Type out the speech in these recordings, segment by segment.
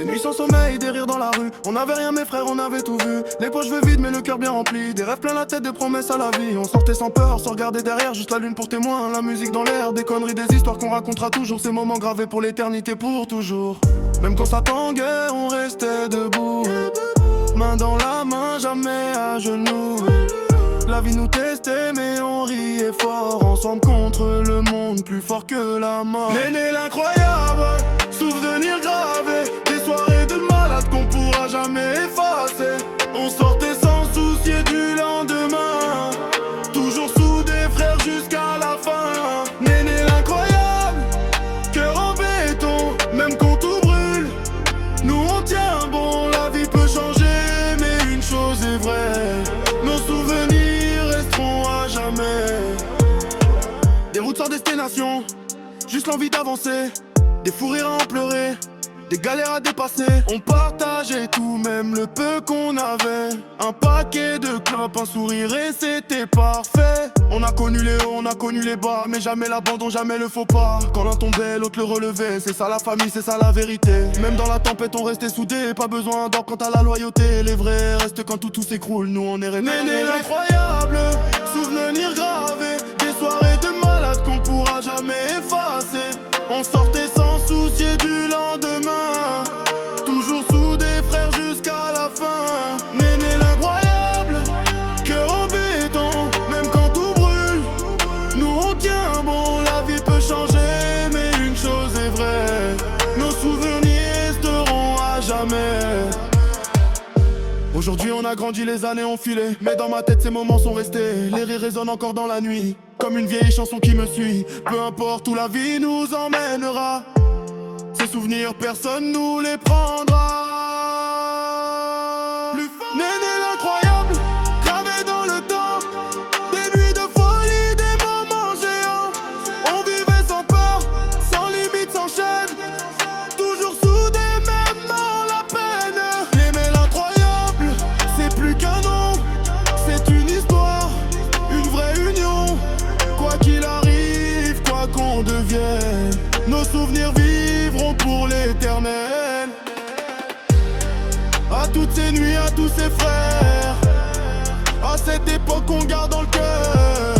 Des nuits sans sommeil, des rires dans la rue. On avait rien mes frères, on avait tout vu. Les poches vides mais le cœur bien rempli. Des rêves plein la tête, des promesses à la vie. On sortait sans peur, sans regarder derrière. Juste la lune pour témoin, la musique dans l'air. Des conneries, des histoires qu'on racontera toujours. Ces moments gravés pour l'éternité, pour toujours. Même quand ça tanguait, on restait debout. Main dans la main, jamais à genoux. La vie nous testait mais on riait fort. Ensemble contre le monde, plus fort que la mort. Néné l'incroyable, souvenir gravé. Des soirées de malade qu'on pourra jamais effacer. On sortait sans soucier du lendemain. Toujours soudés frères jusqu'à la fin. Néné l'incroyable, cœur en béton. Même quand tout brûle, nous on tient bon. La vie peut changer mais une chose est vraie, nos souvenirs resteront à jamais. Des routes sans destination, juste l'envie d'avancer. Des fous rires à en pleurer, des galères à dépasser. On partageait tout, même le peu qu'on avait. Un paquet de clopes, un sourire et c'était parfait. On a connu les hauts, on a connu les bas, mais jamais l'abandon, jamais le faux pas. Quand l'un tombait, l'autre le relevait. C'est ça la famille, c'est ça la vérité. Même dans la tempête, on restait soudés. Pas besoin d'or quant à la loyauté. Les vrais restent quand tout s'écroule. Nous on est restés. Néné l'incroyable, souvenir gravé. Des soirées de malade qu'on pourra jamais effacer. On sortait sans soucier du lendemain. Toujours soudés frères jusqu'à la fin. Néné l'incroyable, cœur en béton. Même quand tout brûle, nous on tient bon. La vie peut changer mais une chose est vraie, nos souvenirs resteront à jamais. Aujourd'hui on a grandi, les années ont filé, mais dans ma tête ces moments sont restés. Les rires résonnent encore dans la nuit, comme une vieille chanson qui me suit. Peu importe où la vie nous emmènera, ces souvenirs personne nous les prendra. Néné l'incroyable, gravé dans le temps. Des nuits de folie, des moments géants. On vivait sans peur, sans limite, sans chaîne. Toujours soudés même dans la peine. Néné l'incroyable, c'est plus qu'un nom, c'est une histoire, une vraie union. Quoi qu'il arrive, quoi qu'on devienne, nos souvenirs vivront pour l'éternel. À toutes ces nuits, à tous ces frères, à cette époque qu'on garde dans le cœur.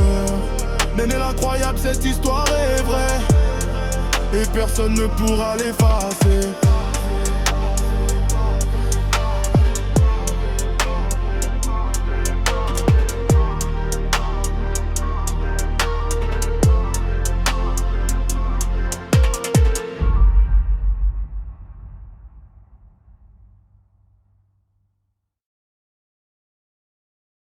Néné l'incroyable, cette histoire est vraie et personne ne pourra l'effacer.